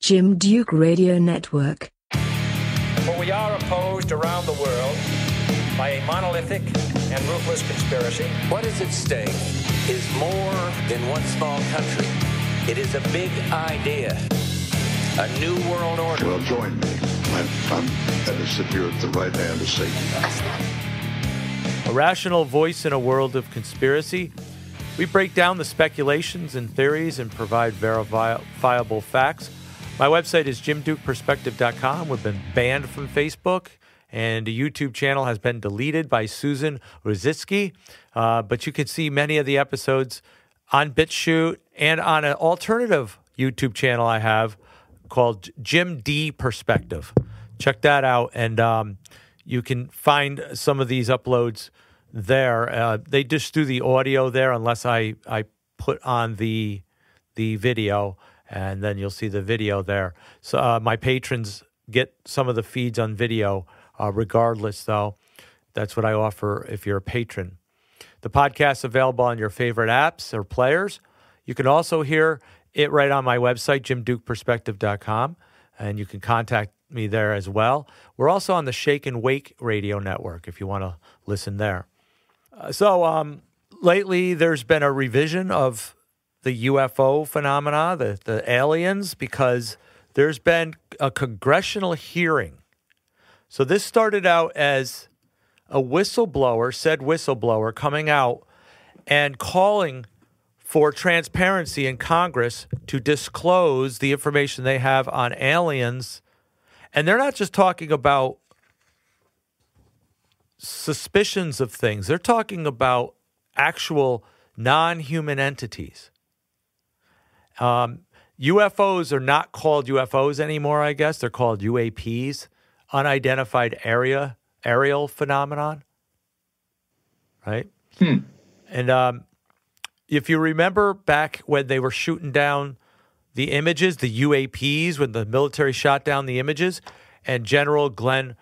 Jim Duke Radio Network. For we are opposed around the world by a monolithic and ruthless conspiracy. What is at stake is more than one small country. It is a big idea, a new world order. Well, join me. I'm going to sit here at the right hand of Satan. A rational voice in a world of conspiracy. We break down the speculations and theories and provide verifiable facts. My website is jimdukeperspective.com. We've been banned from Facebook, and the YouTube channel has been deleted by Susan Rositsky. But you can see many of the episodes on BitChute and on an alternative YouTube channel I have called Jim D Perspective. Check that out, and you can find some of these uploads there. They just do the audio there unless I put on the video, and then you'll see the video there. So my patrons get some of the feeds on video regardless, though. That's what I offer if you're a patron. The podcast is available on your favorite apps or players. You can also hear it right on my website, jimdukeperspective.com, and you can contact me there as well. We're also on the Shake and Wake radio network if you want to listen there. So lately there's been a revision of the UFO phenomena, the aliens, because there's been a congressional hearing. So this started out as a said whistleblower coming out and calling for transparency in Congress to disclose the information they have on aliens. And they're not just talking about suspicions of things. They're talking about actual non-human entities. UFOs are not called UFOs anymore, I guess. They're called UAPs, unidentified aerial phenomenon, right? And if you remember back when they were shooting down the images, the UAPs, when the military shot down the images, and General Glenn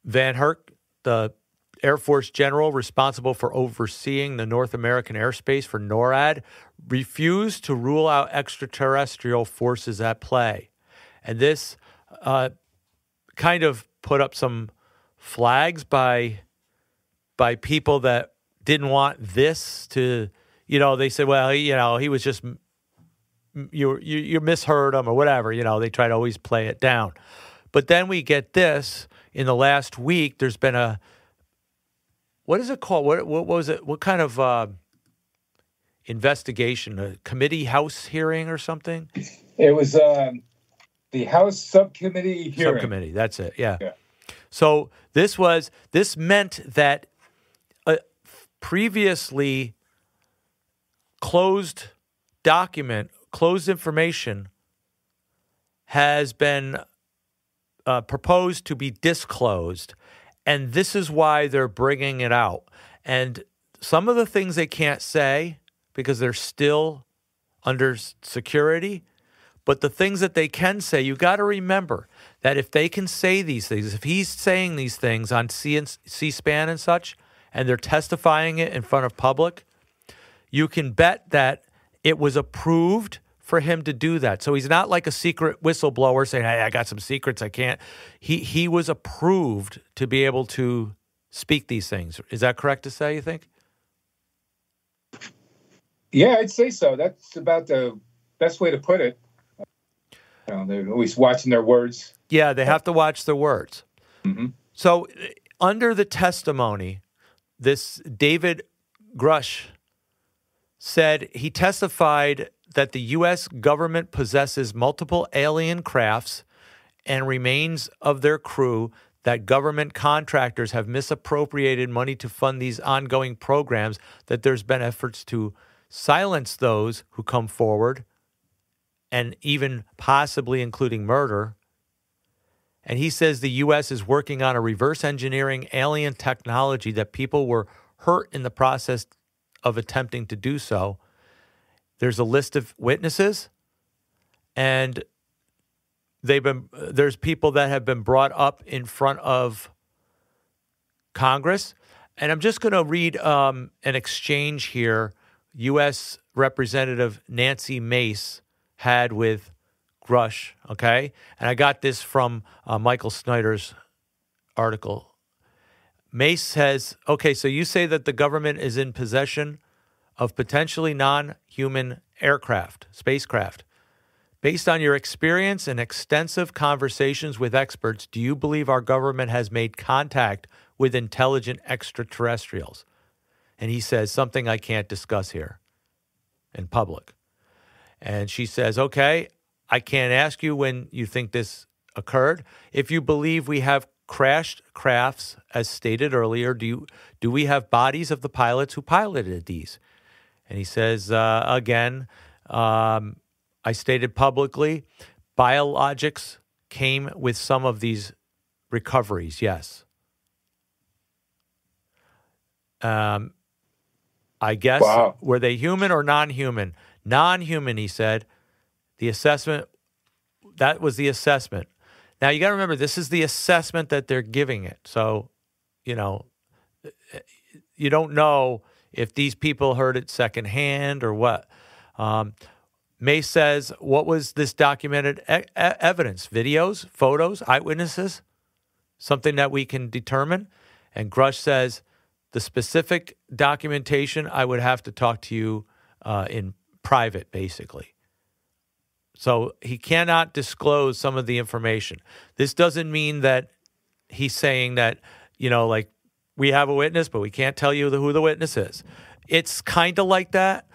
Van Herk, the Air Force general responsible for overseeing the North American airspace for NORAD, refused to rule out extraterrestrial forces at play. And this kind of put up some flags by people that didn't want this to, they said, well, he was just, you misheard him or whatever, they try to always play it down. But then we get this, in the last week, there's been what is it called? What was it? What kind of investigation? A committee house hearing or something? It was the House subcommittee hearing. Subcommittee, that's it, yeah. So this meant that previously closed information has been proposed to be disclosed, and this is why they're bringing it out. And some of the things they can't say because they're still under security, but the things that they can say, you got to remember that if they can say these things, if he's saying these things on C-SPAN and such, and they're testifying it in front of public, you can bet that it was approved for him to do that. So he's not like a secret whistleblower saying, hey, I got some secrets, I can't. He was approved to be able to speak these things. Is that correct to say, you think? Yeah, I'd say so. That's about the best way to put it. They're always watching their words. Yeah, they have to watch their words. Mm-hmm. So under the testimony, this David Grusch said he testified that the U.S. government possesses multiple alien crafts and remains of their crew, that government contractors have misappropriated money to fund these ongoing programs, that there's been efforts to silence those who come forward, and even possibly including murder. And he says the U.S. is working on a reverse engineering alien technology, that people were hurt in the process of attempting to do so. There's a list of witnesses, and there's people that have been brought up in front of Congress. And I'm just going to read an exchange here U.S. Representative Nancy Mace had with Grusch, okay? And I got this from Michael Snyder's article. Mace says, okay, so you say that the government is in possession of potentially non-human spacecraft. Based on your experience and extensive conversations with experts, do you believe our government has made contact with intelligent extraterrestrials? And he says, something I can't discuss here in public. And she says, okay, I can't ask you when you think this occurred. If you believe we have crashed crafts, as stated earlier, do we have bodies of the pilots who piloted these? And he says, again, I stated publicly, biologics came with some of these recoveries, yes. I guess, Wow. Were they human or non-human? Non-human, he said. The assessment, that was the assessment. Now, you got to remember, this is the assessment that they're giving it. So, you don't know if these people heard it secondhand or what. May says, what was this documented evidence? Videos, photos, eyewitnesses? Something that we can determine? And Grusch says, the specific documentation, I would have to talk to you in private, basically. So he cannot disclose some of the information. This doesn't mean that he's saying that, like we have a witness, but we can't tell you who the witness is. It's kind of like that,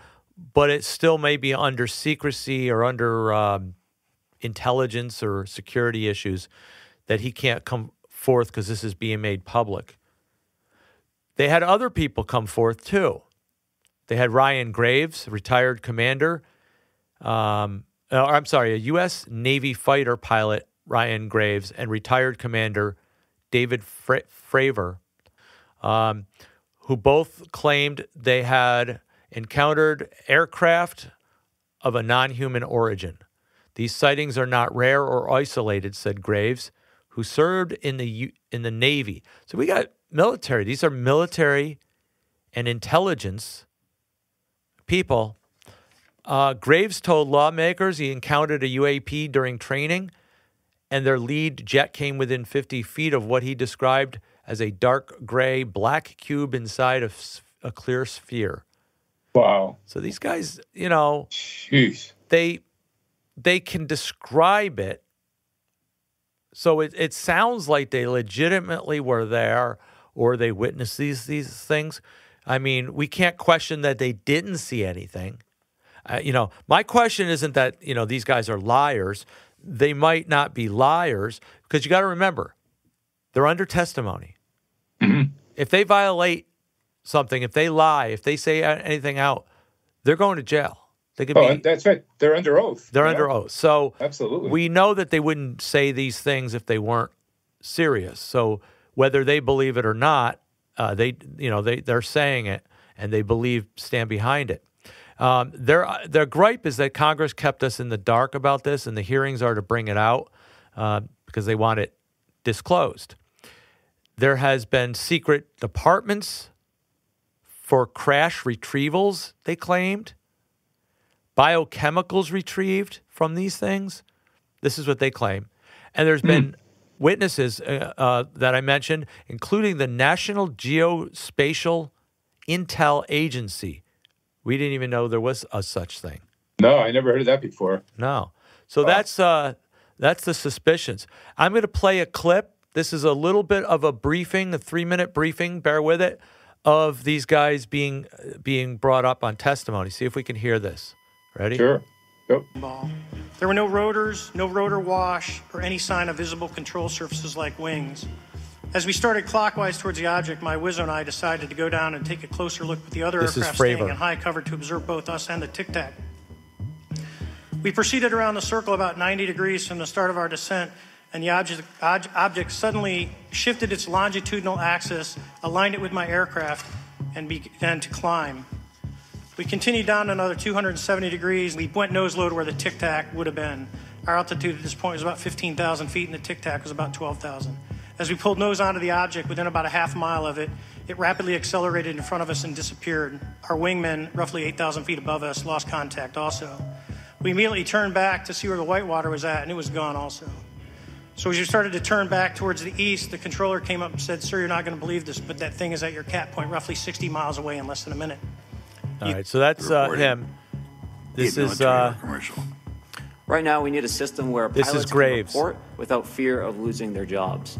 but it still may be under secrecy or under intelligence or security issues that he can't come forth because this is being made public. They had other people come forth too. They had Ryan Graves, retired commander. A U.S. Navy fighter pilot, Ryan Graves, and retired commander David Fravor, who both claimed they had encountered aircraft of a non-human origin. These sightings are not rare or isolated, said Graves, who served in the Navy. So we got military. These are military and intelligence people. Graves told lawmakers he encountered a UAP during training, and their lead jet came within 50 feet of what he described as a dark gray black cube inside of a clear sphere. Wow. So these guys, Jeez. they can describe it. So it sounds like they legitimately were there or they witnessed these things. I mean, we can't question that they didn't see anything. My question isn't that, these guys are liars. They might not be liars because you got to remember, they're under testimony. Mm-hmm. If they violate something, if they lie, if they say anything out, they're going to jail. They could be. That's right. They're under oath. They're under oath. So absolutely, we know that they wouldn't say these things if they weren't serious. So whether they believe it or not, they're saying it and they stand behind it. Their gripe is that Congress kept us in the dark about this, and the hearings are to bring it out because they want it disclosed. There has been secret departments for crash retrievals, they claimed. Biochemicals retrieved from these things. This is what they claim. And there's been witnesses that I mentioned, including the National Geospatial Intel Agency. We didn't even know there was a such thing. No, I never heard of that before. No. So that's the suspicions. I'm going to play a clip. This is a little bit of a briefing, a 3-minute briefing, bear with it, of these guys being brought up on testimony. See if we can hear this. Ready? Sure. Yep. There were no rotors, no rotor wash, or any sign of visible control surfaces like wings. As we started clockwise towards the object, my Wizzo and I decided to go down and take a closer look with the other aircraft staying in high cover to observe both us and the Tic Tac. We proceeded around the circle about 90 degrees from the start of our descent, and the object suddenly shifted its longitudinal axis, aligned it with my aircraft, and began to climb. We continued down another 270 degrees. We went nose low to where the Tic Tac would have been. Our altitude at this point was about 15,000 feet, and the Tic Tac was about 12,000. As we pulled nose onto the object, within about a half mile of it, it rapidly accelerated in front of us and disappeared. Our wingmen, roughly 8,000 feet above us, lost contact also. We immediately turned back to see where the whitewater was at, and it was gone also. So as you started to turn back towards the east, the controller came up and said, "Sir, you're not going to believe this, but that thing is at your cat point, roughly 60 miles away in less than a minute." All right, so that's him. This is commercial. Right now, we need a system where This is pilots can Graves. report without fear of losing their jobs.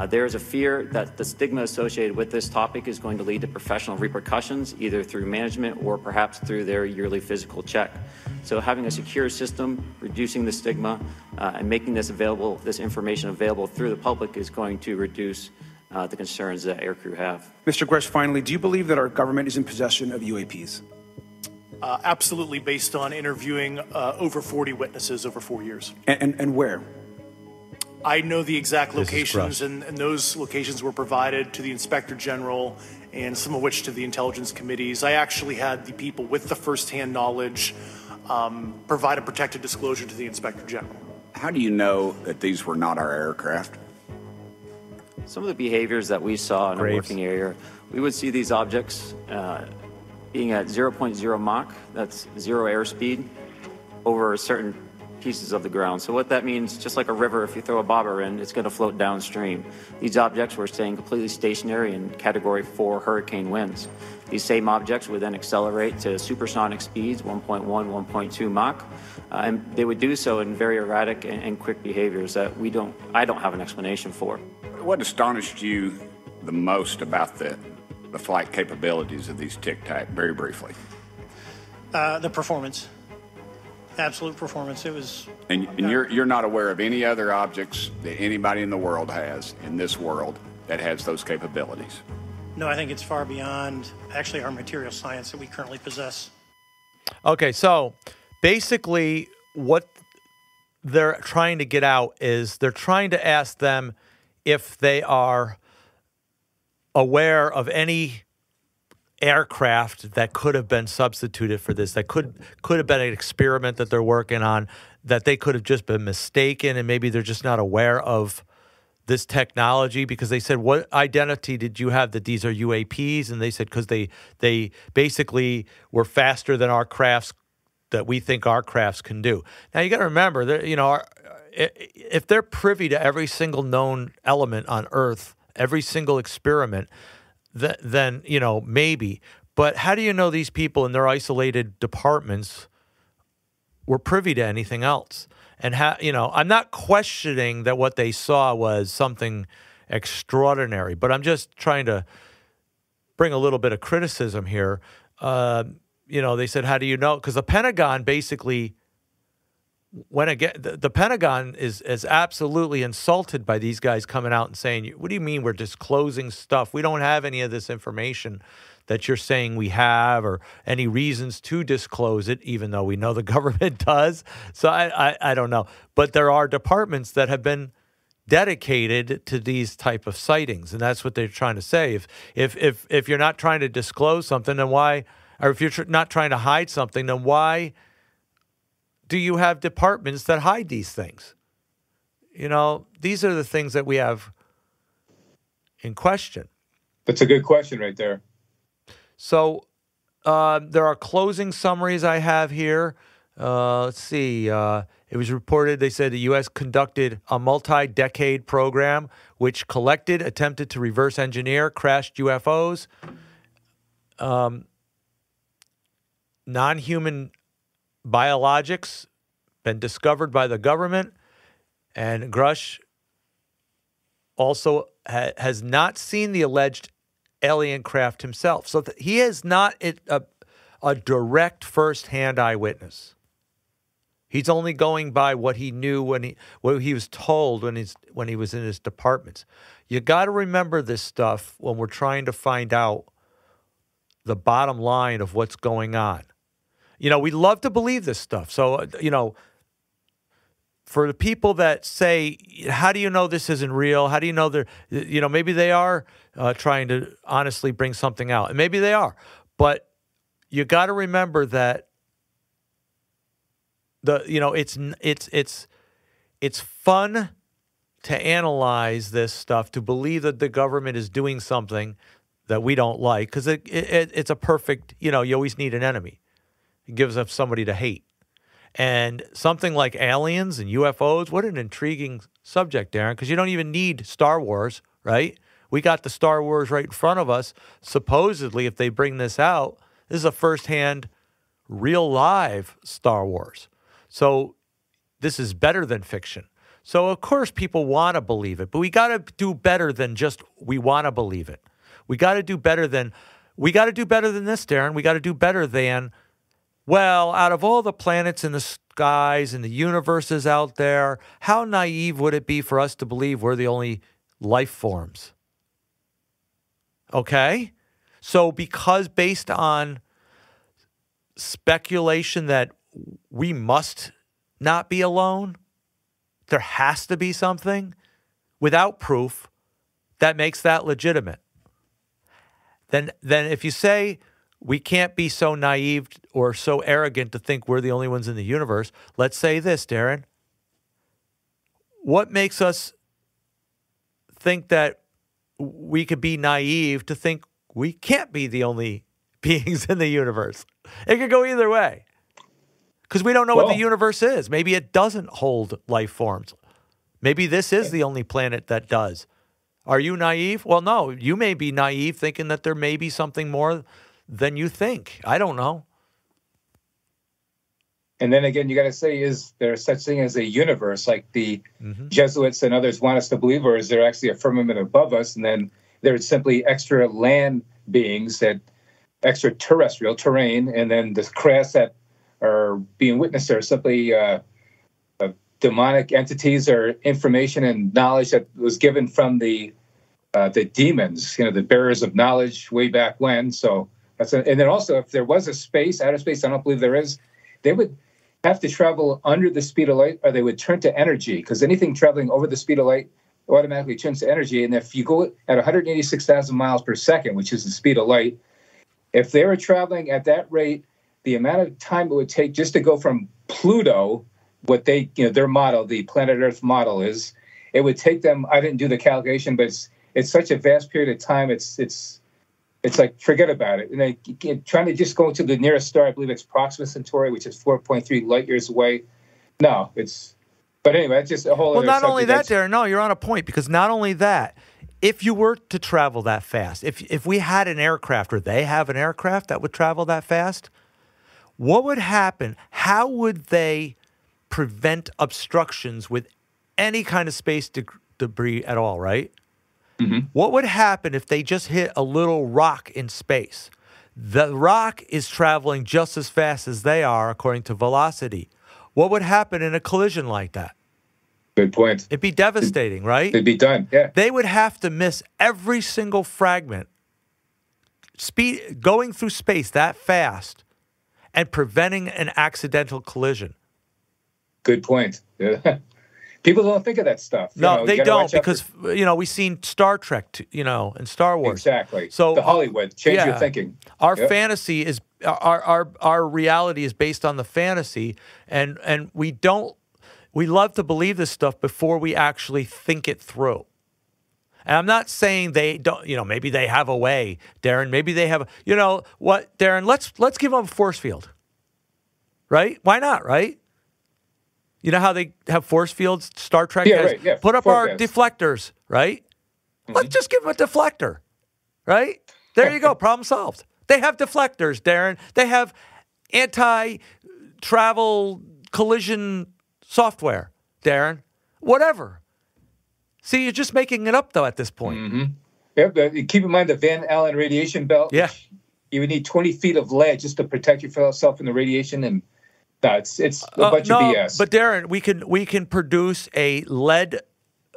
There is a fear that the stigma associated with this topic is going to lead to professional repercussions, either through management or perhaps through their yearly physical check. So having a secure system, reducing the stigma, and making this information available through the public is going to reduce the concerns that aircrew have. Mr. Grusch, finally, do you believe that our government is in possession of UAPs? Absolutely, based on interviewing over 40 witnesses over 4 years. And where? I know the exact This is locations, Grusch. and those locations were provided to the Inspector General and some of which to the intelligence committees. I actually had the people with the firsthand knowledge provide a protected disclosure to the Inspector General. How do you know that these were not our aircraft? Some of the behaviors that we saw in a Graves. working area, we would see these objects being at 0.0 Mach, that's zero airspeed, over certain pieces of the ground. So what that means, just like a river, if you throw a bobber in, it's going to float downstream. These objects were staying completely stationary in Category 4 hurricane winds. These same objects would then accelerate to supersonic speeds, 1.1, 1.2 Mach, and they would do so in very erratic and quick behaviors that I don't have an explanation for. What astonished you the most about the flight capabilities of these Tic Tac, very briefly? The performance. Absolute performance. It was. And you're not aware of any other objects that anybody in the world has, in this world, that has those capabilities? No, I think it's far beyond actually our material science that we currently possess. Okay, so basically what they're trying to get out is they're trying to ask them if they are aware of any aircraft that could have been substituted for this, that could have been an experiment that they're working on, that they could have just been mistaken and maybe they're just not aware of this technology, because they said, what identity did you have that these are UAPs? And they said, because they basically were faster than our crafts that we think our crafts can do. Now, you got to remember that, if they're privy to every single known element on Earth, every single experiment, then, maybe. But how do you know these people in their isolated departments were privy to anything else? And I'm not questioning that what they saw was something extraordinary, but I'm just trying to bring a little bit of criticism here. They said, how do you know? Because the Pentagon basically, the Pentagon is absolutely insulted by these guys coming out and saying, what do you mean we're disclosing stuff? We don't have any of this information that you're saying we have, or any reasons to disclose it, even though we know the government does. So I don't know. But there are departments that have been dedicated to these type of sightings, and that's what they're trying to say. If you're not trying to disclose something, then why, or if you're not trying to hide something, then why do you have departments that hide these things? These are the things that we have in question. That's a good question right there. So there are closing summaries I have here. Let's see. It was reported, they said the U.S. conducted a multi-decade program which attempted to reverse engineer crashed UFOs. Non-human biologics been discovered by the government. And Grusch also has not seen the alleged alien craft himself. So he is not a direct first-hand eyewitness. He's only going by what he knew what he was told when he was in his departments. You got to remember this stuff when we're trying to find out the bottom line of what's going on. We love to believe this stuff. So, for the people that say, how do you know this isn't real? How do you know maybe they are trying to honestly bring something out, and maybe they are, but you got to remember that it's fun to analyze this stuff, to believe that the government is doing something that we don't like, because it's a perfect, you always need an enemy. It gives us somebody to hate. And something like aliens and UFOs, what an intriguing subject, Darren, because you don't even need Star Wars, right? We got the Star Wars right in front of us. Supposedly, if they bring this out, this is a firsthand, real live Star Wars. So this is better than fiction. So, of course, people want to believe it, but we got to do better than just we want to believe it. We got to do better than this, Darren. We got to do better than, well, out of all the planets in the skies and the universes out there, how naive would it be for us to believe we're the only life forms? Okay? So because based on speculation that we must not be alone, there has to be something without proof that makes that legitimate. Then if you say we can't be so naive or so arrogant to think we're the only ones in the universe, let's say this, Darren. What makes us think that we could be naive to think we can't be the only beings in the universe? It could go either way. Because we don't know what the universe is. Maybe it doesn't hold life forms. Maybe this is the only planet that does. Are you naive? Well, no. You may be naive thinking that there may be something more than you think. I don't know. And then again, you got to say, is there such thing as a universe like the Jesuits and others want us to believe, or is there actually a firmament above us? And then there's simply extra land beings, that extraterrestrial terrain, and then the crafts that are being witnessed are simply demonic entities or information and knowledge that was given from the demons, the bearers of knowledge way back when. So and then also, if there was a space, outer space, I don't believe there is, they would have to travel under the speed of light, or they would turn to energy, because anything traveling over the speed of light automatically turns to energy. And if you go at 186,000 miles per second, which is the speed of light, if they were traveling at that rate, the amount of time it would take just to go from Pluto, what they, their model, the planet Earth model is, it would take them, I didn't do the calculation, but it's such a vast period of time, it's like, forget about it. And they trying to just go to the nearest star, I believe it's Proxima Centauri, which is 4.3 light years away. No, but anyway, it's just a whole other subject. Well, not only that, Darren, no, you're on a point, because not only that, if you were to travel that fast, if we had an aircraft, or they have an aircraft that would travel that fast, what would happen? How would they prevent obstructions with any kind of space debris at all, right? Mm-hmm. What would happen if they just hit a little rock in space? The rock is traveling just as fast as they are according to velocity. What would happen in a collision like that? Good point. It'd be devastating, right? It'd be done, yeah. They would have to miss every single fragment, going through space that fast and preventing an accidental collision. Good point. Yeah. People don't think of that stuff. No, they don't, because we've seen Star Trek, and Star Wars. Exactly. So the Hollywood change your thinking. Our fantasy is our reality is based on the fantasy, and we love to believe this stuff before we actually think it through. And I'm not saying they don't. Maybe they have a way, Darren. Maybe they have. What, Darren? Let's give them a force field. Right? Why not? Right? You know how they have force fields? Star Trek has. Right, yeah. Put up our deflectors, right? Mm-hmm. Let's just give them a deflector, right? There you go. Problem solved. They have deflectors, Darren. They have anti-travel collision software, Darren. Whatever. See, you're just making it up, though, at this point. Mm-hmm. Yeah, but keep in mind the Van Allen radiation belt. Yeah. You would need 20 feet of lead just to protect yourself from the radiation, and no, it's a bunch of BS. But Darren, we can produce a lead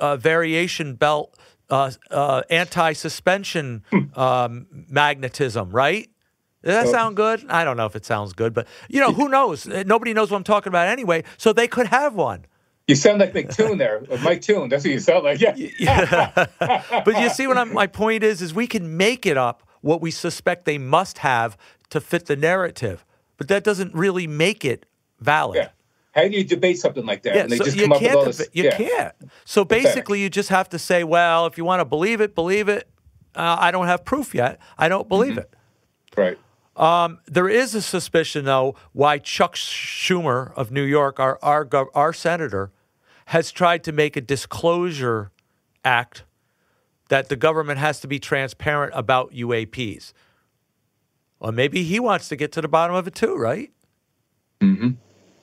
variation belt anti-suspension magnetism, right? Does that sound good? I don't know if it sounds good, but who knows? Nobody knows what I'm talking about anyway, so they could have one. You sound like McToon there, Mike Toon. That's what you sound like. Yeah. But you see what my point is we can make it up what we suspect they must have to fit the narrative, but that doesn't really make it valid. Yeah. How do you debate something like that? Yeah, and they so just come up with all this. You can't. So basically, you just have to say, well, if you want to believe it, believe it. I don't have proof yet. I don't believe it. Right. There is a suspicion, though, why Chuck Schumer of New York, our senator, has tried to make a disclosure act that the government has to be transparent about UAPs. Well, maybe he wants to get to the bottom of it too, right? Mm-hmm.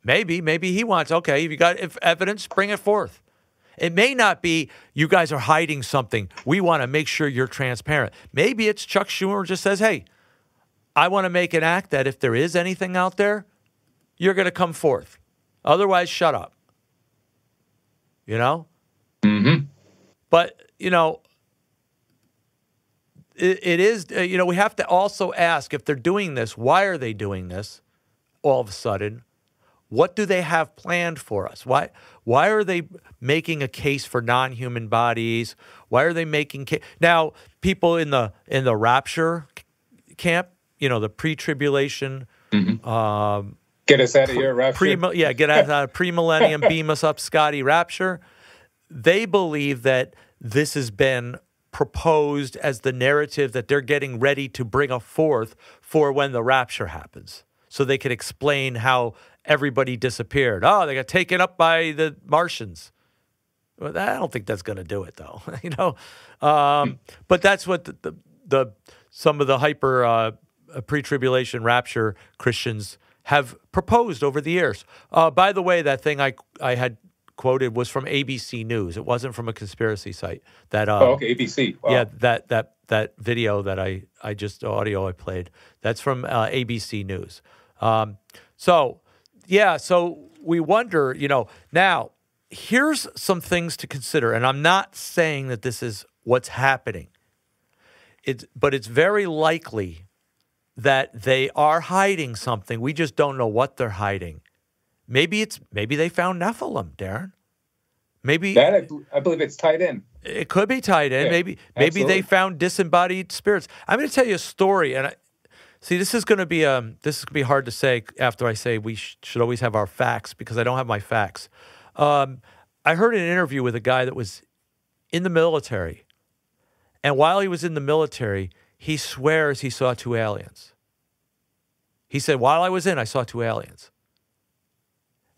Maybe he wants, okay, if you got evidence, bring it forth. It may not be you guys are hiding something. We want to make sure you're transparent. Maybe it's Chuck Schumer just says, hey, I want to make an act that if there is anything out there, you're going to come forth. Otherwise, shut up. You know? Mm-hmm. But, you know, it is, you know, we have to also ask if they're doing this, why are they doing this all of a sudden? What do they have planned for us? Why are they making a case for non-human bodies? Why are they making now people in the rapture camp, you know, the pre-tribulation, mm-hmm. Get us out of here, rapture. Get us out of pre-millennium, beam us up, Scotty, rapture. They believe that this has been proposed as the narrative that they're getting ready to bring forth for when the rapture happens, so they can explain how everybody disappeared. Oh, they got taken up by the Martians. Well, I don't think that's going to do it, though. You know, but that's what the some of the hyper pre-tribulation rapture Christians have proposed over the years. By the way, that thing I had quoted was from ABC News. It wasn't from a conspiracy site. That okay, ABC. Wow. Yeah, that video that I just audio I played. That's from ABC News. So we wonder, you know, now here's some things to consider, and I'm not saying that this is what's happening. But it's very likely that they are hiding something. We just don't know what they're hiding. Maybe they found Nephilim, Darren. Maybe that I believe it's tied in. It could be tied in. Yeah, maybe they found disembodied spirits. I'm going to tell you a story, and this is going to be hard to say after I say we should always have our facts, because I don't have my facts. I heard an interview with a guy that was in the military, and while he was in the military, he swears he saw 2 aliens. He said, while I was in, I saw 2 aliens.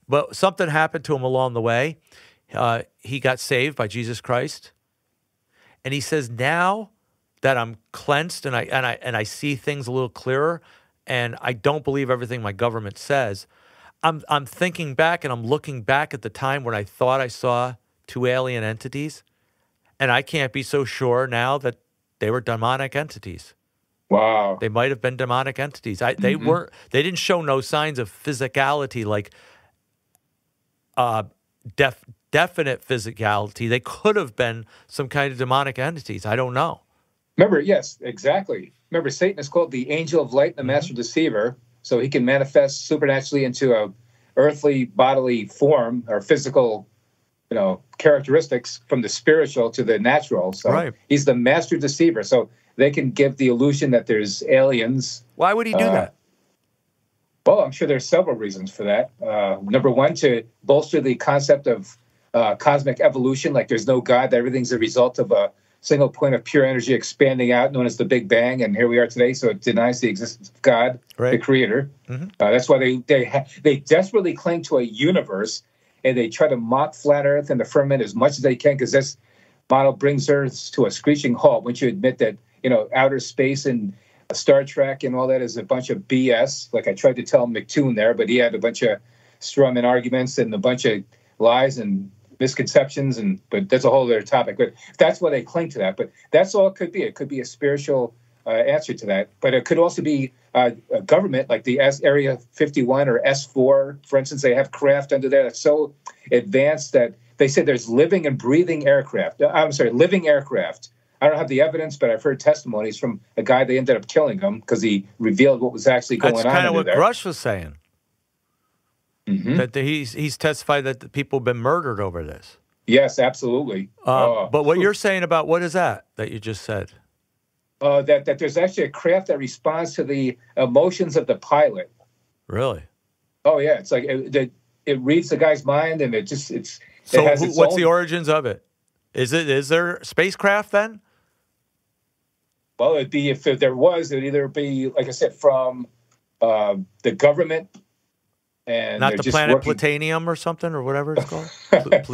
But something happened to him along the way. He got saved by Jesus Christ. And he says, now that I'm cleansed and I see things a little clearer, and I don't believe everything my government says, I'm thinking back and I'm looking back at the time when I thought I saw 2 alien entities, and I can't be so sure now that they were demonic entities. Wow. They might have been demonic entities. They didn't show no signs of physicality, like definite physicality. They could have been some kind of demonic entities. I don't know. Remember, yes, exactly. Remember, Satan is called the angel of light and the master deceiver, so he can manifest supernaturally into a earthly bodily form or physical, you know, characteristics from the spiritual to the natural. So right. He's the master deceiver. So they can give the illusion that there's aliens. Why would he do that? Well, I'm sure there's several reasons for that. Number one, to bolster the concept of cosmic evolution, like there's no God, that everything's a result of a single point of pure energy expanding out, known as the Big Bang, and here we are today. So it denies the existence of God, right. The Creator. Mm-hmm. That's why they desperately cling to a universe, and they try to mock flat Earth and the firmament as much as they can, because this model brings Earth to a screeching halt. Once you admit that, you know, outer space and Star Trek and all that is a bunch of BS, like I tried to tell McToon there, but he had a bunch of strawman arguments and a bunch of lies and misconceptions, but that's a whole other topic. But that's why they cling to that. But that's all it could be. It could be a spiritual answer to that. But it could also be a government, like the Area 51 or S4, for instance. They have craft under there that's so advanced that they say there's living and breathing aircraft. Living aircraft. I don't have the evidence, but I've heard testimonies from a guy they ended up killing him because he revealed what was actually going on. That's kind of what there. Grusch was saying. Mm-hmm. That he's testified that the people have been murdered over this. Yes, absolutely. But what you're saying about, what is that you just said? That there's actually a craft that responds to the emotions of the pilot. Really? Oh yeah, it's like it reads the guy's mind, and it has what's the origins of it? Is there spacecraft then? Well, it'd be, if there was, it'd either be, like I said, from the government, and not the planet Plutonium or something, or whatever it's called. Planet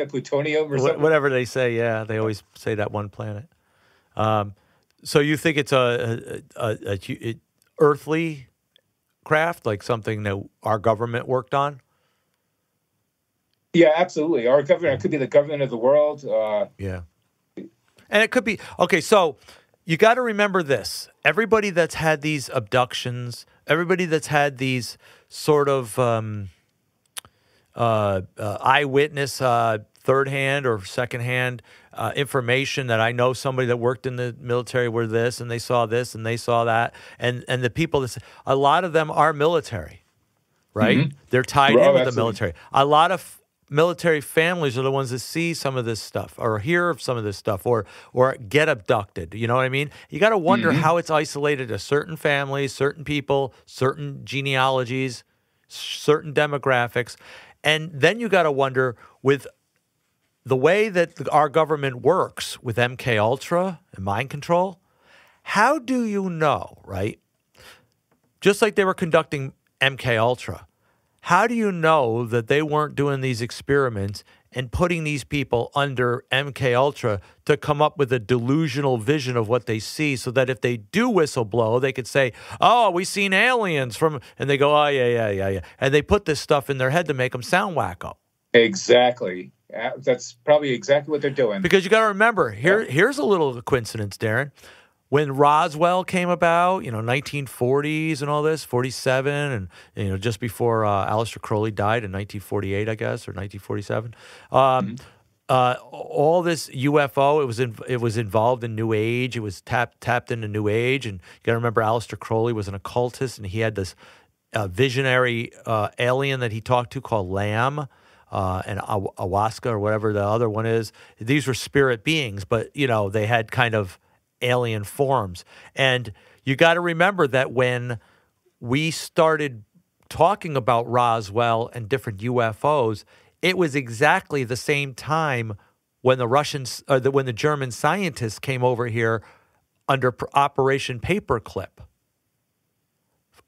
Plutonium or something. Whatever they say, yeah, they always say that one planet. So you think it's a earthly craft, like something that our government worked on? Yeah, absolutely. Our government, it could be the government of the world. Yeah. And it could be, okay, so you got to remember this. Everybody that's had these abductions, everybody that's had these sort of eyewitness, third-hand or second-hand information, that I know somebody that worked in the military were this, and they saw this, and they saw that, and the people, a lot of them are military, right? Mm-hmm. They're tied in with the military. A lot of military families are the ones that see some of this stuff or hear of some of this stuff or get abducted. You know what I mean? You got to wonder how it's isolated to certain families, certain people, certain genealogies, certain demographics. And then you got to wonder, with the way that our government works with MK Ultra and mind control, how do you know, right? Just like they were conducting MK Ultra, how do you know that they weren't doing these experiments and putting these people under MK Ultra to come up with a delusional vision of what they see, so that if they do whistleblow, they could say, "Oh, we seen aliens from," and they go, "Oh, yeah," and they put this stuff in their head to make them sound wacko. Exactly. That's probably exactly what they're doing. Because you got to remember, here's a little coincidence, Darren. When Roswell came about, 1940s and all this, 47, and, just before Aleister Crowley died in 1948, I guess, or 1947, all this UFO, it was involved in New Age. It was tapped into New Age. And you got to remember, Aleister Crowley was an occultist, and he had this visionary alien that he talked to called Lamb. And Ayahuasca, or whatever the other one is. These were spirit beings, but, they had kind of alien forms. And you got to remember that when we started talking about Roswell and different UFOs, it was exactly the same time when when the German scientists came over here under Operation Paperclip,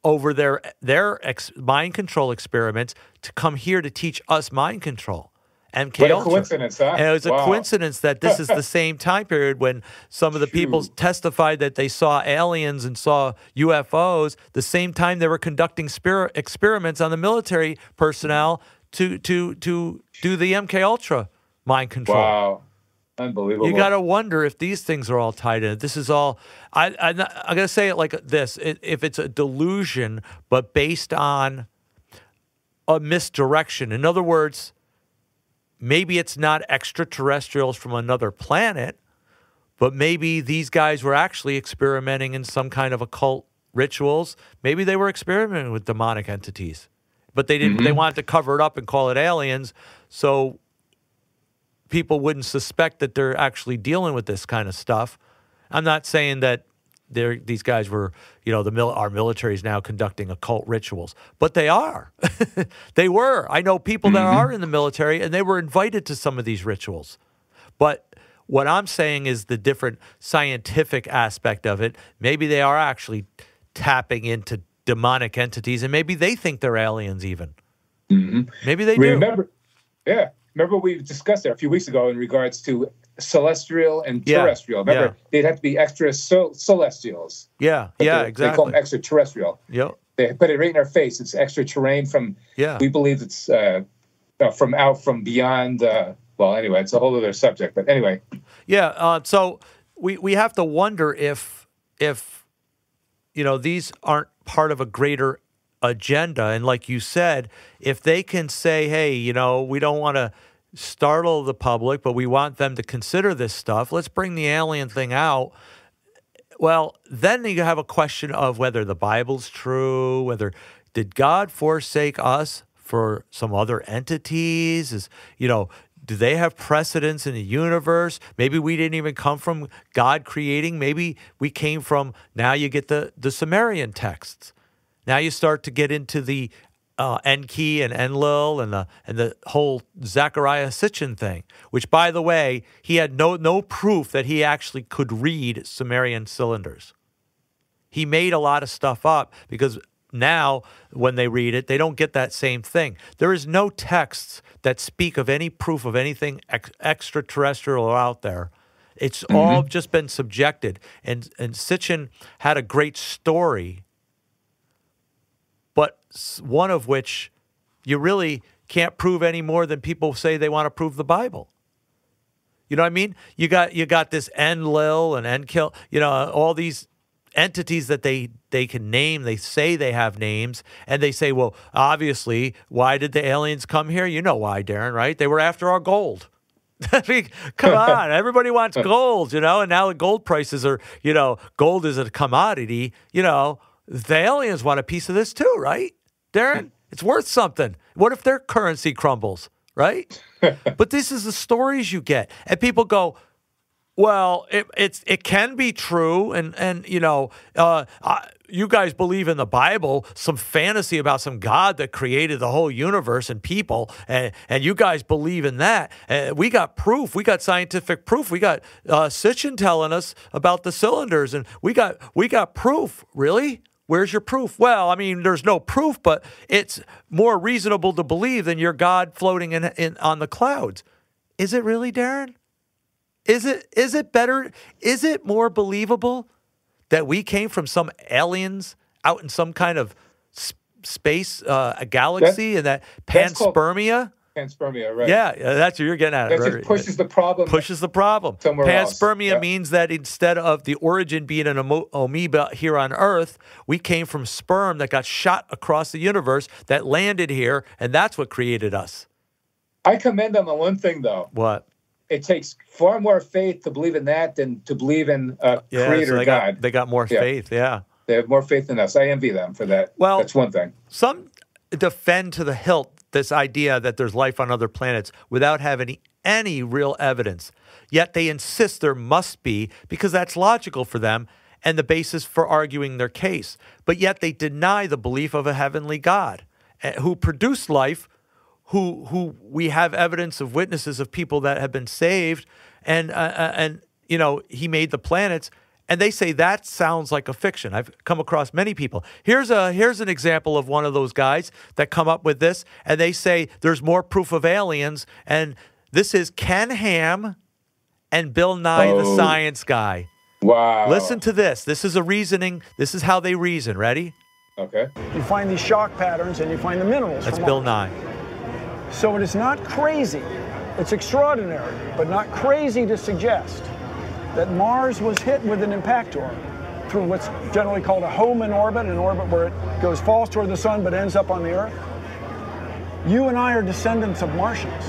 over their mind control experiments, to come here to teach us mind control. MK What a Ultra. coincidence, huh? And it was a coincidence that this is the same time period when some of the people testified that they saw aliens and saw UFOs, the same time they were conducting experiments on the military personnel to do the MK Ultra mind control. Wow. Unbelievable. You got to wonder if these things are all tied in. This is all, I'm going to say it like this. If it's a delusion, but based on a misdirection. In other words, maybe it's not extraterrestrials from another planet, but maybe these guys were actually experimenting in some kind of occult rituals. Maybe they were experimenting with demonic entities, but they didn't. They wanted to cover it up and call it aliens, so people wouldn't suspect that they're actually dealing with this kind of stuff. I'm not saying that these guys were, our military is now conducting occult rituals, but they are. They were. I know people that are in the military, and they were invited to some of these rituals. But what I'm saying is the different scientific aspect of it. Maybe they are actually tapping into demonic entities, and maybe they think they're aliens even. Maybe they do. Remember we discussed that a few weeks ago in regards to celestial and terrestrial. Remember, they'd have to be extra celestials. Exactly. They call them extraterrestrial. Yep. They put it right in our face. It's extraterrestrial from. We believe it's from beyond. Well, anyway, it's a whole other subject. But anyway. So we have to wonder if these aren't part of a greater agenda, and like you said, if they can say, hey, we don't want to startle the public, but we want them to consider this stuff. Let's bring the alien thing out. Well, then you have a question of whether the Bible's true, whether did God forsake us for some other entities? Do they have precedence in the universe? Maybe we didn't even come from God creating. Maybe we came from, now you get the Sumerian texts. Now you start to get into the Enki and Enlil and the whole Zechariah Sitchin thing, which, by the way, he had no proof that he actually could read Sumerian cylinders. He made a lot of stuff up because now when they read it, they don't get that same thing. There is no texts that speak of any proof of anything extraterrestrial out there. It's all just been subjected. And Sitchin had a great story, but one of which you really can't prove any more than people say they want to prove the Bible. You know what I mean? You got this Enlil and Enkil, all these entities that they can name. They say they have names, and they say, well, obviously, why did the aliens come here? You know why, Darren, right? They were after our gold. I mean, come on, everybody wants gold, and now the gold prices are, gold is a commodity, the aliens want a piece of this too, right, Darren? It's worth something. What if their currency crumbles, right? But this is the stories you get. And people go, well, it can be true, and you guys believe in the Bible, some fantasy about some God that created the whole universe and people, and you guys believe in that. We got proof. We got scientific proof. We got Sitchin telling us about the cylinders, and we got proof. Really? Where's your proof? Well, I mean, there's no proof, but it's more reasonable to believe than your God floating in on the clouds. Is it really, Darren? Is it better? Is it more believable that we came from some aliens out in some kind of space, a galaxy, and that panspermia? Panspermia, right? Yeah, that's what you're getting at. That just pushes the problem. Pushes the problem. Panspermia means that instead of the origin being an amoeba here on Earth, we came from sperm that got shot across the universe that landed here, and that's what created us. I commend them on one thing, though. What? It takes far more faith to believe in that than to believe in a creator so God. They got more faith, yeah. They have more faith than us. I envy them for that. Well, that's one thing. Some defend to the hilt this idea that there's life on other planets without having any real evidence. Yet they insist there must be because that's logical for them and the basis for arguing their case. But yet they deny the belief of a heavenly God who produced life, who we have evidence of witnesses of people that have been saved, and he made the planets, and they say that sounds like a fiction. I've come across many people. Here's an example of one of those guys that come up with this, and they say there's more proof of aliens, and this is Ken Ham and Bill Nye the Science Guy. Wow. Listen to this. This is a reasoning. This is how they reason. Ready? Okay. You find these shock patterns, and you find the minerals. That's Bill Nye. So it is not crazy, it's extraordinary, but not crazy to suggest that Mars was hit with an impactor through what's generally called a Hohmann orbit, an orbit where it falls toward the sun but ends up on the Earth. You and I are descendants of Martians.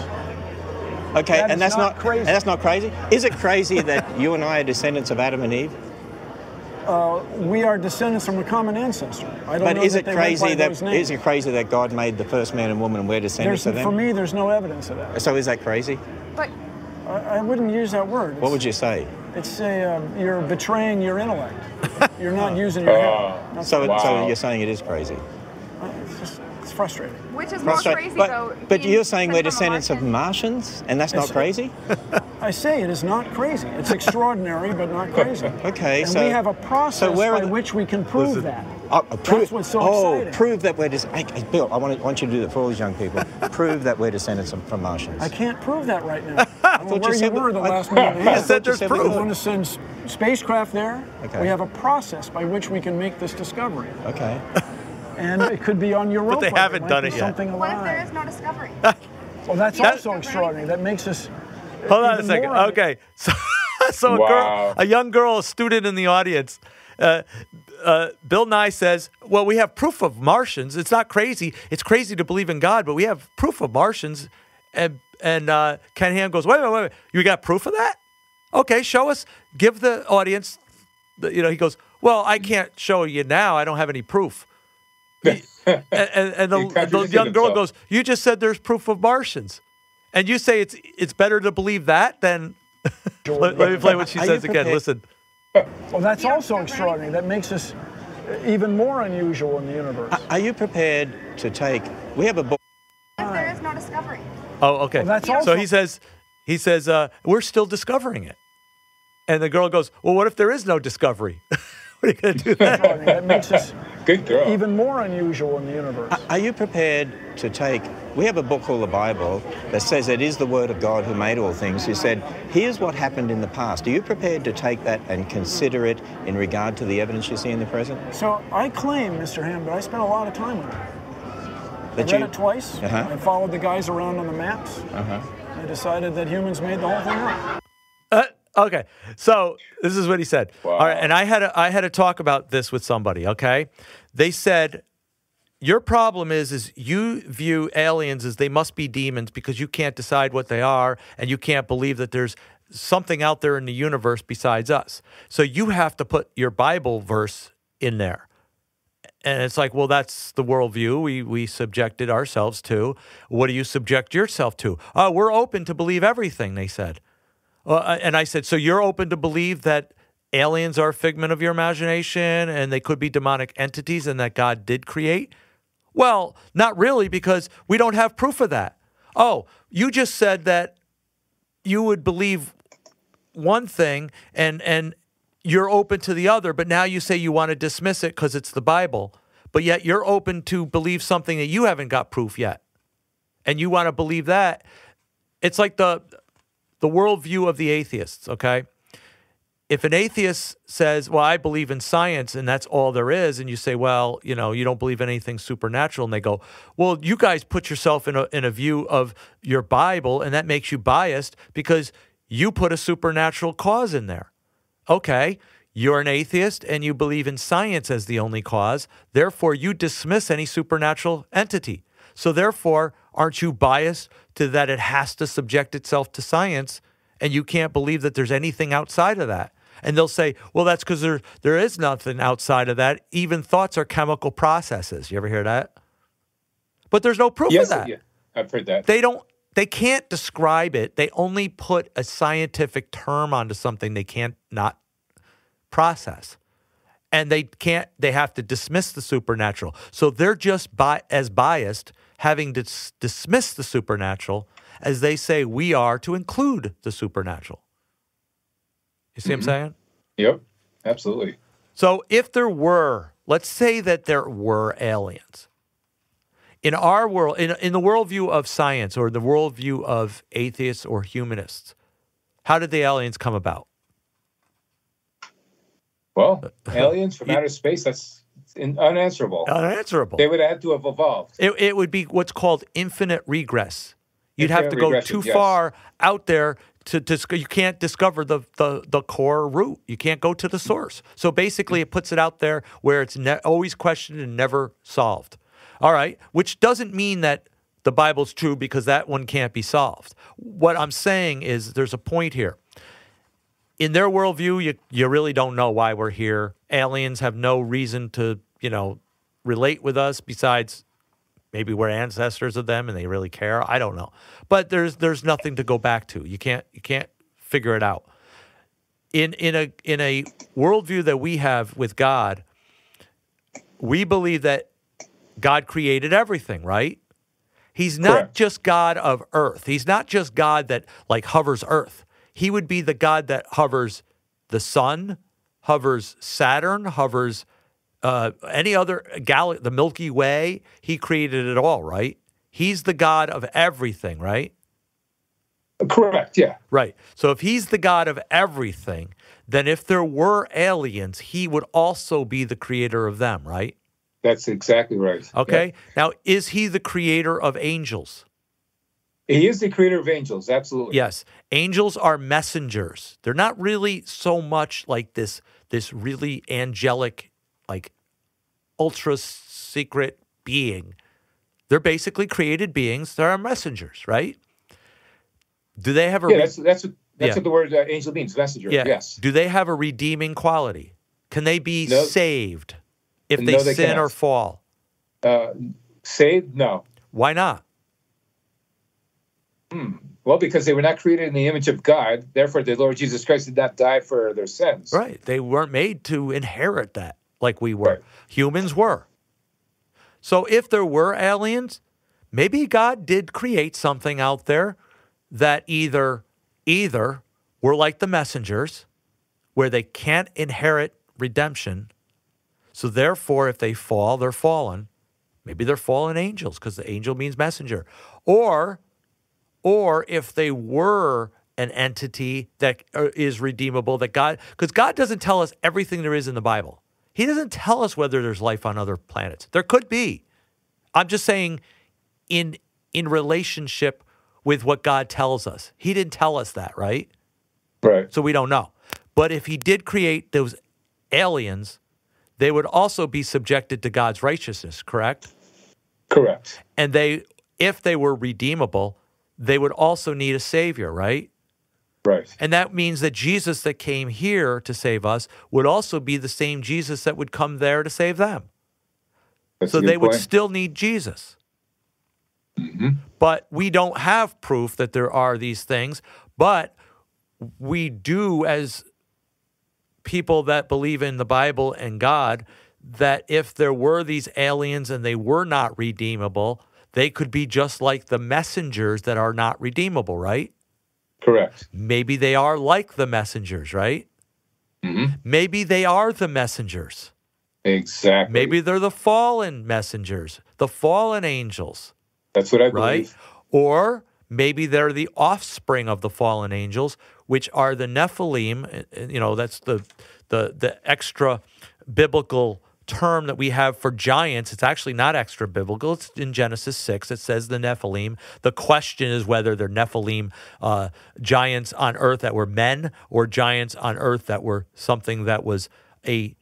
Okay, and that's not crazy. And that's not crazy? Is it crazy that you and I are descendants of Adam and Eve? We are descendants from a common ancestor. I don't know is that it they crazy went by that those names. is it crazy that God made the first man and woman and we're descendants of them? For me, there's no evidence of that. So is that crazy? But I wouldn't use that word. What would you say? It's you're betraying your intellect. You're not using your head. So you're saying it is crazy? It's frustrating. Which is more crazy, though? But you're saying we're descendants of Martians, and that's not crazy? I say it is not crazy. It's extraordinary, but not crazy. Okay, and we have a process by which we can prove that. That's what's so exciting. Prove that we're Bill, I want you to do that for all these young people. Prove that we're descendants from Martians. I can't prove that right now. I don't know where you were the last minute. You said there's proof. We want to send spacecraft there. Okay. We have a process by which we can make this discovery. Okay. And it could be on Europa. But they haven't done it yet. What if there is no discovery? Well, that's also extraordinary. That makes us. Hold on a second. Okay, so a young girl, a student in the audience, Bill Nye says, "Well, we have proof of Martians. It's not crazy. It's crazy to believe in God, but we have proof of Martians." And Ken Ham goes, "Wait. You got proof of that? Okay, show us. Give the audience." He goes, "Well, I can't show you now. I don't have any proof." and the young girl goes, "You just said there's proof of Martians, and you say it's better to believe that than." let me play what she says again. Listen. Well, that's also extraordinary. That makes us even more unusual in the universe. Are you prepared to take? We have a book. There is no discovery. Oh, okay. Well, that's so also- he says, we're still discovering it. And the girl goes, well, what if there is no discovery? What are you going to do then? I mean, that makes us Good girl. even more unusual in the universe. Are you prepared to take? We have a book called the Bible that says it is the Word of God who made all things. Who said, here's what happened in the past. Are you prepared to take that and consider it in regard to the evidence you see in the present? So I claim, Mr. Ham, that I spent a lot of time with it. I read it twice. I followed the guys around on the maps. I decided that humans made the whole thing up. Okay, so this is what he said. Wow. All right, and I had a talk about this with somebody. Okay, they said your problem is you view aliens as they must be demons because you can't decide what they are and you can't believe that there's something out there in the universe besides us. So you have to put your Bible verse in there. And it's like, well, that's the worldview we subjected ourselves to. What do you subject yourself to? We're open to believe everything, they said. And I said, so you're open to believe that aliens are a figment of your imagination and they could be demonic entities and that God did create? Well, not really, because we don't have proof of that. Oh, you just said that you would believe one thing and you're open to the other, but now you say you want to dismiss it because it's the Bible, but yet you're open to believe something that you haven't got proof yet. And you want to believe that. It's like the worldview of the atheists, okay? If an atheist says, well, I believe in science and that's all there is, and you say, well, you know, you don't believe anything supernatural, and they go, well, you guys put yourself in a view of your Bible, and that makes you biased because you put a supernatural cause in there. Okay, you're an atheist and you believe in science as the only cause, therefore you dismiss any supernatural entity. So therefore, aren't you biased to that it has to subject itself to science and you can't believe that there's anything outside of that? And they'll say, well, that's because there is nothing outside of that. Even thoughts are chemical processes. You ever hear that? But there's no proof of that. Yeah, I've heard that. They can't describe it. They only put a scientific term onto something they can't not process. And they have to dismiss the supernatural. So they're just as biased having to dismiss the supernatural as they say we are to include the supernatural. You see what I'm saying? Yep, absolutely. So if there were, let's say that there were aliens. In our world, in the worldview of science or the worldview of atheists or humanists, how did the aliens come about? Well, aliens from outer space, that's unanswerable. Unanswerable. They would have had to have evolved. It would be what's called infinite regress. You'd have to go regression, too yes. far out there you can't discover the core root. You can't go to the source. So basically it puts it out there where it's always questioned and never solved. All right, which doesn't mean that the Bible's true because that one can't be solved. What I'm saying is there's a point here. In their worldview, you really don't know why we're here. Aliens have no reason to, relate with us besides maybe we're ancestors of them and they really care. I don't know. But there's nothing to go back to. You can't figure it out. In a worldview that we have with God, we believe that God created everything, right? He's not just God of earth. He's not just God that hovers earth. He would be the God that hovers the sun, hovers Saturn, hovers any other galaxy, the Milky Way. He created it all, right? He's the God of everything, right? Correct, yeah. Right. So if he's the God of everything, then if there were aliens, he would also be the creator of them, right? That's exactly right. Okay. Yeah. Now, is he the creator of angels? He is the creator of angels, absolutely. Yes. Angels are messengers. They're not really so much like this really angelic, ultra secret being. They're basically created beings. They're messengers, right? Do they have a... Yeah, that's what the word angel means, messenger, yes. Do they have a redeeming quality? Can they be saved if they sin cannot. or fall? Saved? No. Why not? Well, because they were not created in the image of God. Therefore, the Lord Jesus Christ did not die for their sins. Right. They weren't made to inherit that. like we were. Right. Humans were. So if there were aliens, maybe God did create something out there that either were like the messengers, where they can't inherit redemption. So therefore, if they fall, they're fallen. Maybe they're fallen angels, because the angel means messenger. Or if they were an entity that is redeemable, that God, because God doesn't tell us everything there is in the Bible. He doesn't tell us whether there's life on other planets. There could be. I'm just saying in relationship with what God tells us. He didn't tell us that, right? Right. So we don't know. But if he did create those aliens, they would also be subjected to God's righteousness, correct? Correct. And if they were redeemable, they would also need a savior, right? Right. And that means that Jesus that came here to save us would also be the same Jesus that would come there to save them. That's so a good they would point. still need Jesus. Mm-hmm. But we don't have proof that there are these things. But we do, as people that believe in the Bible and God, that if there were these aliens and they were not redeemable, they could be just like the messengers that are not redeemable, right? Correct. Maybe they are like the messengers, right? Mm-hmm. Maybe they are the messengers. Exactly. Maybe they're the fallen messengers, the fallen angels. That's what I right? believe. Or maybe they're the offspring of the fallen angels, which are the Nephilim. You know, that's the extra biblical term that we have for giants. It's actually not extra biblical. It's in Genesis 6. It says the Nephilim. The question is whether they're Nephilim giants on earth that were men, or giants on earth that were something that was a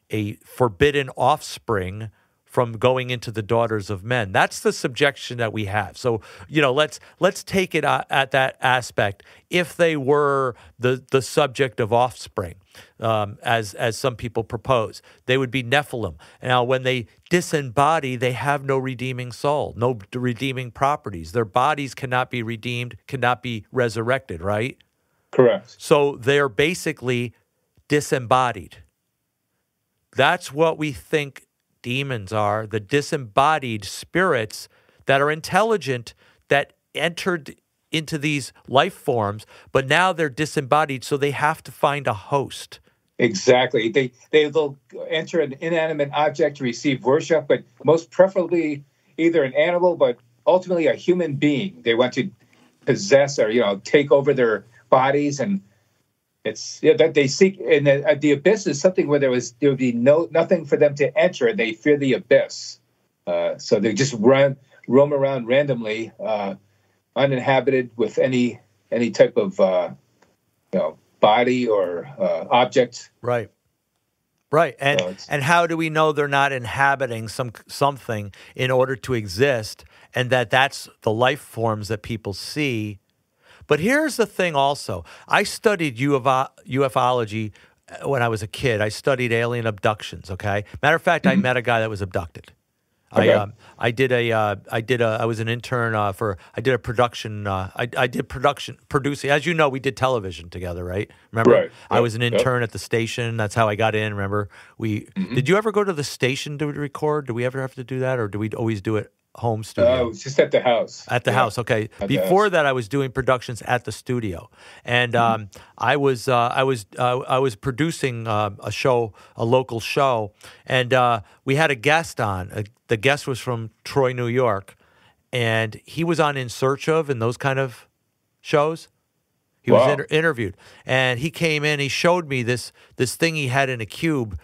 forbidden offspring from going into the daughters of men. That's the subjection that we have. So, you know, let's take it at that aspect. If they were the subject of offspring, as some people propose, they would be Nephilim. Now, when they disembody, they have no redeeming soul, no redeeming properties. Their bodies cannot be redeemed, cannot be resurrected, right? Correct. So they're basically disembodied. That's what we think demons are, the disembodied spirits that are intelligent, that entered into these life forms, but now they're disembodied, so they have to find a host. Exactly. They'll enter an inanimate object to receive worship, but most preferably either an animal, but ultimately a human being. They want to possess or, take over their bodies, and it's that they seek. And the abyss is something where there would be nothing for them to enter. They fear the abyss, so they just roam around randomly, uninhabited with any type of body or object. Right. And how do we know they're not inhabiting something in order to exist, and that's the life forms that people see? But here's the thing also. I studied ufology when I was a kid. I studied alien abductions, okay? Matter of fact, I met a guy that was abducted. Okay. I was an intern I did a production. I did producing. As you know, we did television together, right? Remember? Right. I was an intern at the station. That's how I got in. Remember? Did you ever go to the station to record? Do we ever have to do that, or do we always do it home studio? It was just at the house. At the house, okay. Before that, I was doing productions at the studio, and I was producing a show, a local show, and we had a guest on. The guest was from Troy, New York, and he was on In Search Of and those kind of shows. He was interviewed, and he came in. He showed me this thing he had in a cube,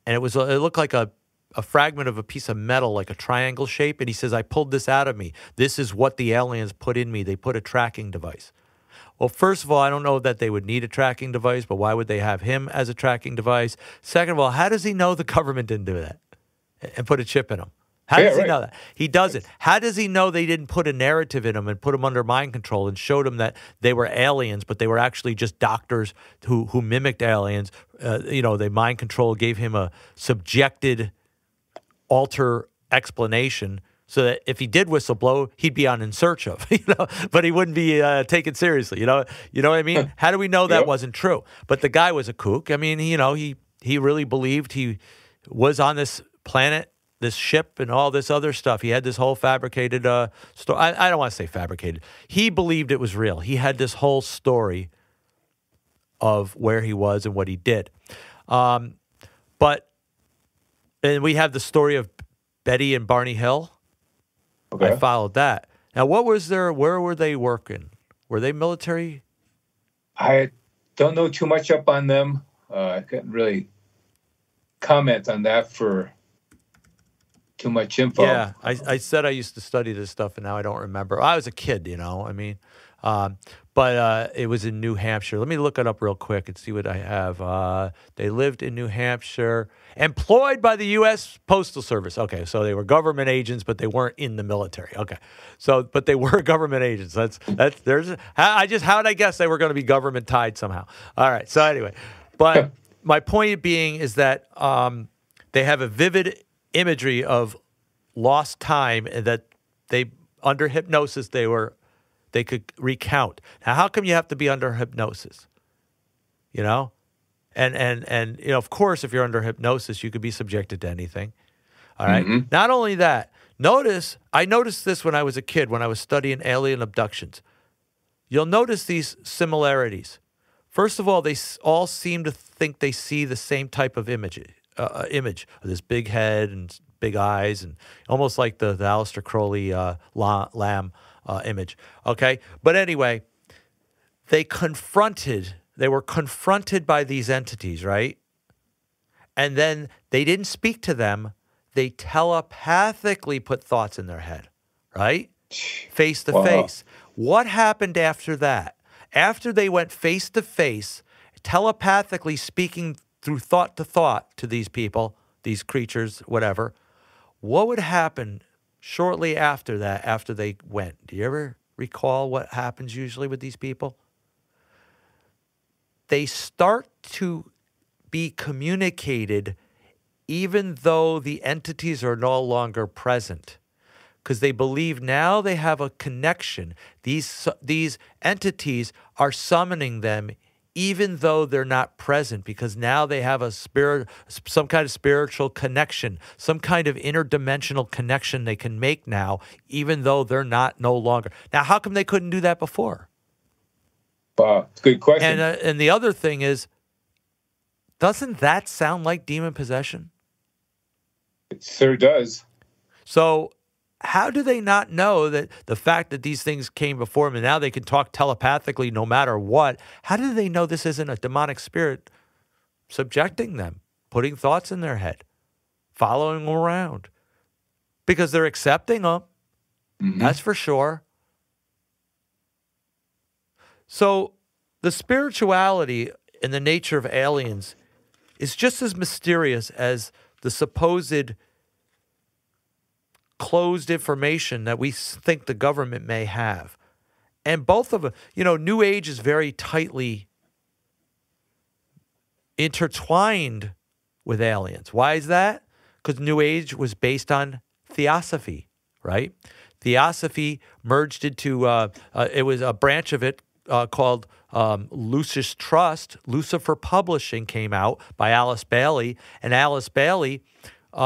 and it looked like a fragment of a piece of metal, like a triangle shape. And he says, I pulled this out of me. This is what the aliens put in me. They put a tracking device. Well, first of all, I don't know that they would need a tracking device, but why would they have him as a tracking device? Second of all, how does he know the government didn't do that and put a chip in him? How does he know that? He doesn't. How does he know they didn't put a narrative in him and put him under mind control and showed him that they were aliens, but they were actually just doctors who mimicked aliens? They mind control, gave him a subjected alter explanation so that if he did whistleblow, he'd be on In Search Of, but he wouldn't be taken seriously. You know what I mean? How do we know that wasn't true? But the guy was a kook. I mean, he really believed was on this planet, this ship, and all this other stuff. He had this whole fabricated story. I don't want to say fabricated. He believed it was real. He had this whole story of where he was and what he did. And we have the story of Betty and Barney Hill. Okay. I followed that. Now, where were they working? Were they military? I don't know too much up on them. I couldn't really comment on that for too much info. Yeah, I said I used to study this stuff, and now I don't remember. I was a kid, I mean. But it was in New Hampshire. Let me look it up real quick and see what I have. They lived in New Hampshire, employed by the U.S. Postal Service. Okay, so they were government agents, but they weren't in the military. Okay, but they were government agents. How did I guess they were going to be government tied somehow? All right. So anyway, but my point being is that they have a vivid imagery of lost time, and that under hypnosis they could recount. Now, how come you have to be under hypnosis? And of course, if you're under hypnosis, you could be subjected to anything. All right. Mm-hmm. Not only that, I noticed this when I was a kid, when I was studying alien abductions. You'll notice these similarities. First of all, they all seem to think they see the same type of image of this big head and big eyes, and almost like the Aleister Crowley lamb image. Okay. But anyway, they were confronted by these entities, right? And then they didn't speak to them. They telepathically put thoughts in their head, right? Face to face. What happened after that? After they went face to face, telepathically speaking through thought to these people, these creatures, whatever, what would happen shortly after that, after they went? Do you ever recall what happens usually with these people? They start to be communicated even though the entities are no longer present, because they believe now they have a connection. These entities are summoning them even though they're not present, because now they have some kind of spiritual connection, some kind of interdimensional connection they can make now, even though they're no longer. Now, how come they couldn't do that before? Good question. And the other thing is, doesn't that sound like demon possession? It sure does. So how do they not know that the fact that these things came before them and now they can talk telepathically no matter what? How do they know this isn't a demonic spirit subjecting them, putting thoughts in their head, following them around? Because they're accepting them. Mm-hmm. That's for sure. So the spirituality and the nature of aliens is just as mysterious as the supposed closed information that we think the government may have. And both of them, New Age is very tightly intertwined with aliens. Why is that? Because New Age was based on theosophy, right? Theosophy merged into, it was a branch of it called Lucis Trust. Lucifer Publishing came out by Alice Bailey, and Alice Bailey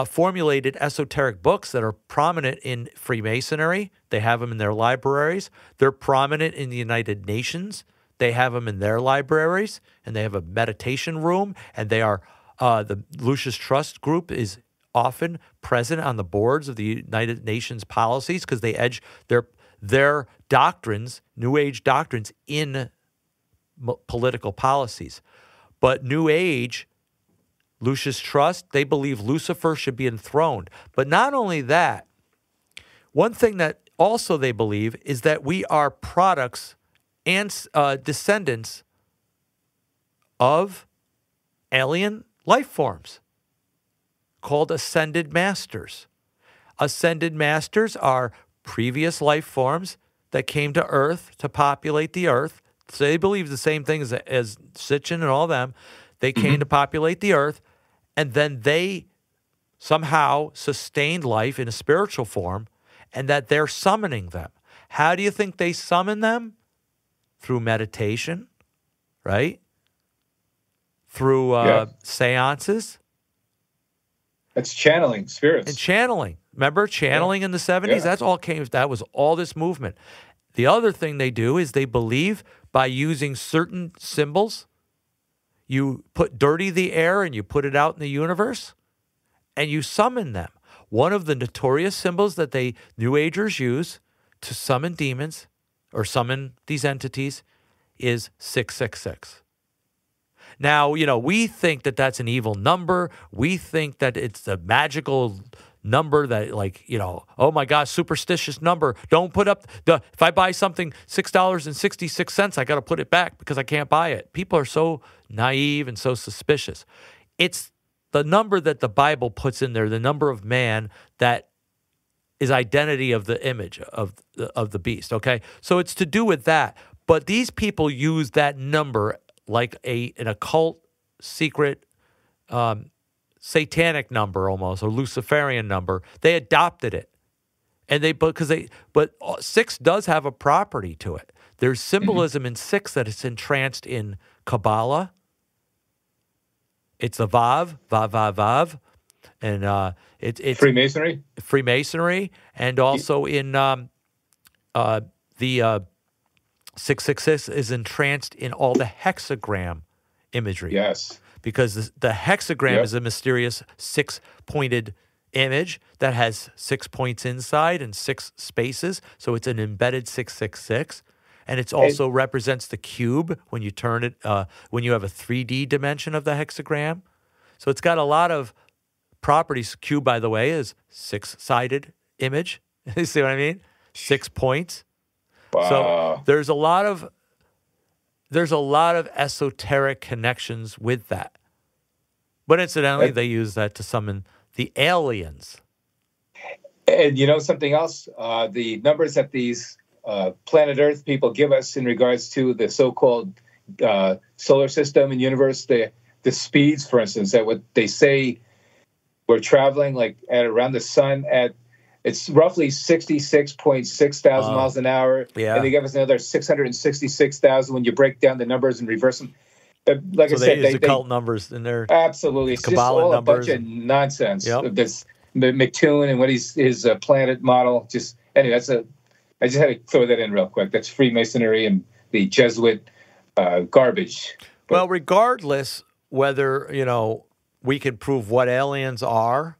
formulated esoteric books that are prominent in Freemasonry. They have them in their libraries. They're prominent in the United Nations. They have them in their libraries, and they have a meditation room, and they are the Lucis Trust group is often present on the boards of the United Nations policies because they edge their doctrines, New Age doctrines, in political policies. But New Age, Lucis Trust, they believe Lucifer should be enthroned. But not only that, one thing that also they believe is that we are products and descendants of alien life forms called ascended masters. Ascended masters are previous life forms that came to Earth to populate the Earth. So they believe the same thing as Sitchin and all them. They came to populate the Earth, and then they somehow sustained life in a spiritual form, and that they're summoning them. How do you think they summon them? Through meditation, right? Through seances. That's channeling spirits. And channeling. Remember channeling in the 70s? Yeah. That was all this movement. The other thing they do is they believe by using certain symbols, you dirty the air and you put it out in the universe and you summon them. One of the notorious symbols that New Agers use to summon demons or summon these entities is 666. Now, we think that that's an evil number. We think that it's a magical number that, oh my gosh, superstitious number. Don't put up if I buy something $6.66, I got to put it back because I can't buy it. People are so naive and so suspicious. It's the number that the Bible puts in there, the number of man that is identity of the image of the beast. Okay, so it's to do with that. But these people use that number like an occult, secret, satanic number almost, or Luciferian number. They adopted it, but 6 does have a property to it. There's symbolism in 6 that is entranced in Kabbalah. It's a Vav, and it's Freemasonry, and also in the 666 is entranced in all the hexagram imagery. Yes. Because the hexagram is a mysterious 6-pointed image that has 6 points inside and 6 spaces. So it's an embedded 666. And it also represents the cube when you turn it, when you have a 3D dimension of the hexagram. So it's got a lot of properties. Cube, by the way, is 6-sided image. You see what I mean? 6 points. Wow. So there's a lot of esoteric connections with that. But incidentally, they use that to summon the aliens. And something else, the numbers that these planet Earth people give us in regards to the so-called solar system and universe, the speeds, for instance, that what they say we're traveling like at around the sun at, it's roughly 66.6 thousand miles an hour. Yeah. And they give us another 666,000 when you break down the numbers and reverse them. Like so I said, they use occult numbers in there. Absolutely. It's Kabbalah just all numbers. A bunch of nonsense. Yep. This McToon and what his planet model. Anyway, I just had to throw that in real quick. That's Freemasonry and the Jesuit garbage. Well, regardless whether, we can prove what aliens are,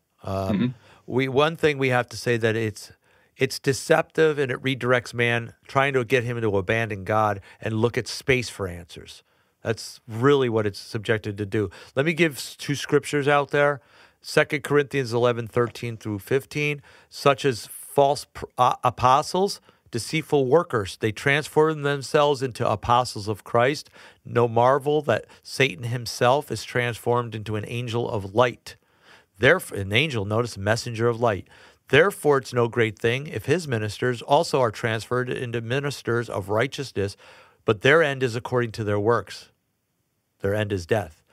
one thing we have to say that it's deceptive and it redirects man, trying to get him to abandon God and look at space for answers. That's really what it's subjected to do. Let me give 2 scriptures out there. 2 Corinthians 11:13 through 15, such as false apostles, deceitful workers. They transform themselves into apostles of Christ. No marvel that Satan himself is transformed into an angel of light. Therefore, an angel, notice, messenger of light. Therefore, it's no great thing if his ministers also are transferred into ministers of righteousness, but their end is according to their works. Their end is death.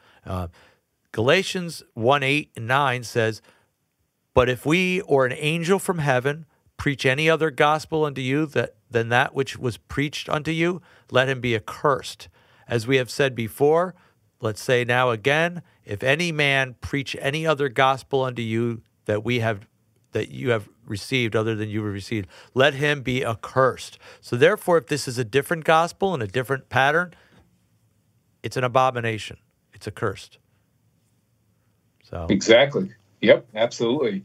Galatians 1:8 and 9 says, but if we or an angel from heaven preach any other gospel unto you than that which was preached unto you, let him be accursed. As we have said before, let's say now again, if any man preach any other gospel unto you that you have received other than you have received, let him be accursed. So therefore, if this is a different gospel and a different pattern, it's an abomination. It's accursed. So exactly. Yep, absolutely.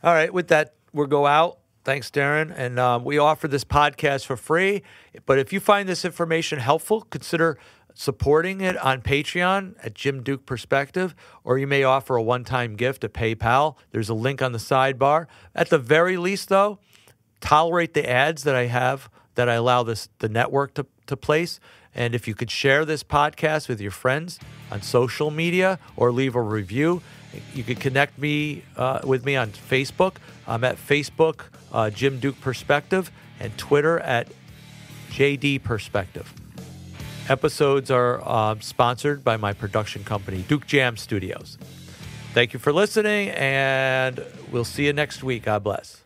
All right, with that, we'll go out. Thanks, Darren. And we offer this podcast for free. But if you find this information helpful, consider supporting it on Patreon at Jim Duke Perspective, or you may offer a one-time gift at PayPal. There's a link on the sidebar. At the very least, though, tolerate the ads that I have that I allow the network to place. And if you could share this podcast with your friends on social media or leave a review, you can connect with me on Facebook. I'm at Facebook, Jim Duke Perspective, and Twitter at JD Perspective. Episodes are sponsored by my production company, Duke Jam Studios. Thank you for listening, and we'll see you next week. God bless.